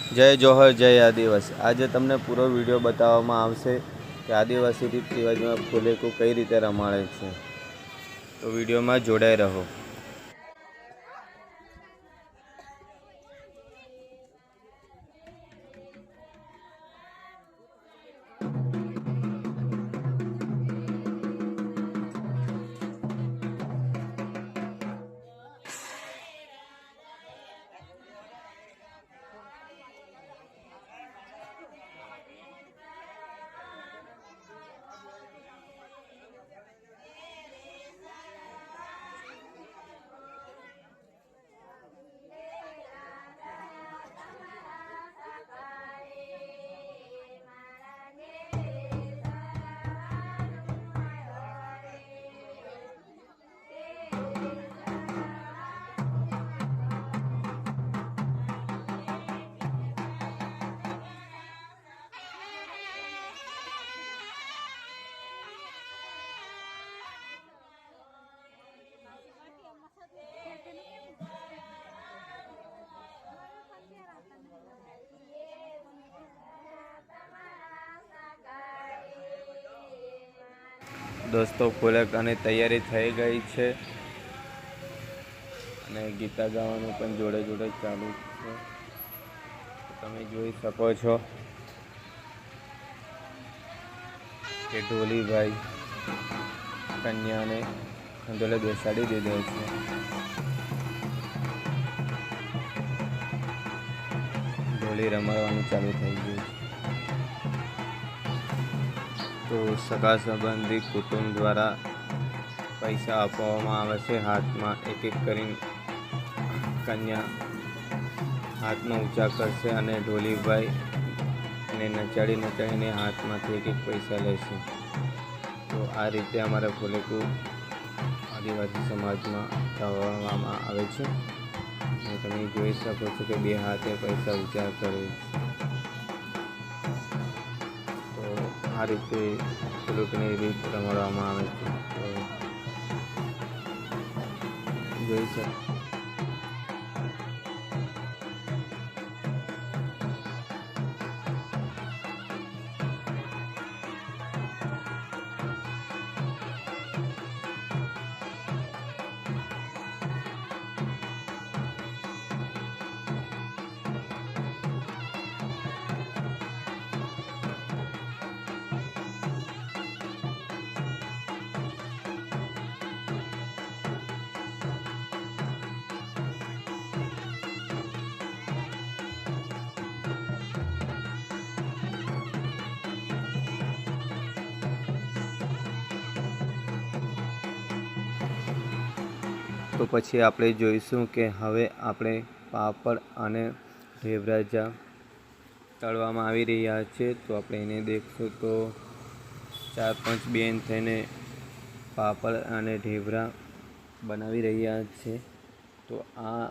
જય જોહર જય આદિવાસી। આજે તમને પૂરો વિડીયો બતાવવામાં આવશે કે આદિવાસી રીત રિવાજમાં ફુલેકું કઈ રીતે રમાડે છે, તો વિડીયોમાં જોડાઈ રહો। દોસ્તો ફુલક અને તૈયારી થઈ ગઈ છે અને ગીતા ગાવાનું પણ જોડે જોડે ચાલુ છે। તમે જોઈ શકો છો કે ઢોલીભાઈ કન્યાને ખંડોલે બેસાડી દીધો છે। ઢોલી રમાડવાનું ચાલુ થઈ ગયું છે। તો સગા સંબંધી કુટુંબ દ્વારા પૈસા આપવામાં આવે છે। હાથમાં એક એક કરીને કન્યા હાથમાં ઊંચા કરશે અને ઢોલીભાઈ એને નચાડીને હાથમાંથી એક એક પૈસા લેશે। તો આ રીતે અમારા ફુલેકું આદિવાસી સમાજમાં કરવામાં આવે છે। અને તમે જોઈ શકો છો કે બે હાથે પૈસા ઊંચા કરે છે। તો આ રીતે ફુલકની રીત રમાડવામાં આવે છે। તો જોઈ શકો તો પછી આપણે જોઈશું કે હવે આપણે પાપડ અને ઢેબરાજા તળવામાં આવી રહ્યા છે। તો આપણે એને દેખશું તો 4-5 બેન થઈને પાપડ અને ઢેબરા બનાવી રહ્યા છે। તો આ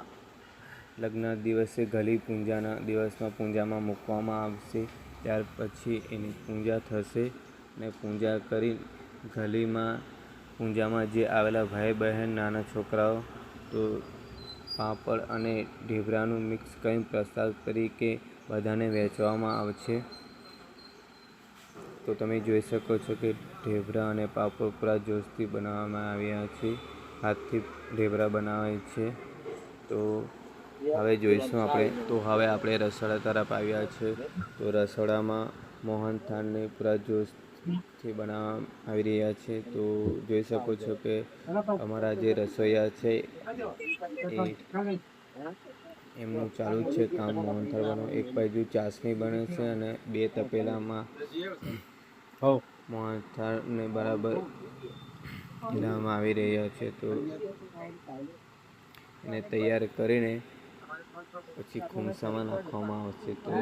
લગ્ન દિવસે ઘલી પૂંજાના દિવસમાં પૂંજામાં મૂકવામાં આવશે। ત્યાર પછી એની પૂજા થશે અને પૂજા કરી ઘલીમાં પૂજામાં જે આવેલા ભાઈ બહેન નાના છોકરાઓ તો પાપડ અને ઢેબરાનું મિક્સ કરી પ્રસાદ તરીકે બધાને વહેંચવામાં આવશે। તો તમે જોઈ શકો છો કે ઢેબરા અને પાપડ પૂરા જોશથી બનાવવામાં આવ્યા છે। હાથથી ઢેબરા બનાવે છે। તો હવે જોઈશું આપણે રસોડા તરફ આવ્યા છે। તો રસોડામાં મોહનથાળને પૂરા જોશથી બનાવવામાં આવી રહ્યા છે। તો જોઈ શકો છો કે અમારા જે રસોઈયા છે એમનું ચાલુ જ છે કામ મોહનથાળ બનાવવાનું। એક બાજુ ચાસણી બને છે અને બે તપેલામાં મોહનથાળને બરાબર ઘીરાવામાં આવી રહ્યા છે। તો એને તૈયાર કરીને પછી ખુમસામાં નાખવામાં આવશે। તો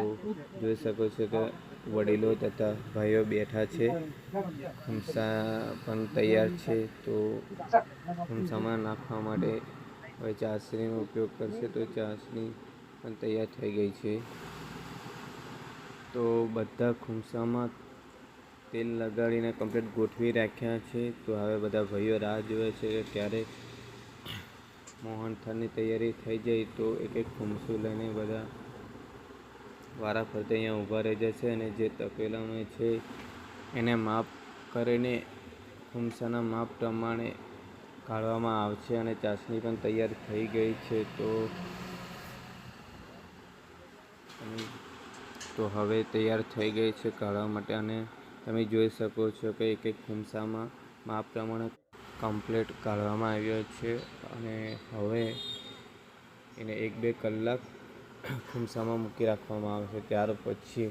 જોઈ શકો છો કે વડીલો તથા ભાઈઓ બેઠા છે। ખુમસા પણ તૈયાર છે। તો ખુમસામાં નાખવા માટે હવે ચાસણીનો ઉપયોગ કરશે। તો ચાસણી પણ તૈયાર થઈ ગઈ છે। તો બધા ખુમસામાં તેલ લગાડીને કમ્પ્લીટ ગોઠવી રાખ્યા છે। તો હવે બધા ભાઈઓ રાહ જુએ છે કે ક્યારે મોહનથાળની તૈયારી થઈ જાય તો એક એક ખુમસું લઈને બધા વારા ફરતે અહીંયા ઊભા રહી જશે અને જે તપેલામાં છે એને માપ કરીને ખુમસાના માપ પ્રમાણે કાઢવામાં આવશે અને ચાસણી પણ તૈયાર થઈ ગઈ છે. તો હવે તૈયાર થઈ ગઈ છે કાઢવા માટે અને તમે જોઈ શકો છો કે એક એક ખુમસામાં માપ પ્રમાણે કમ્પ્લીટ કાઢવામાં આવ્યો છે અને હવે એને 1-2 કલાક ખુમસામાં મૂકી રાખવામાં આવશે. ત્યાર પછી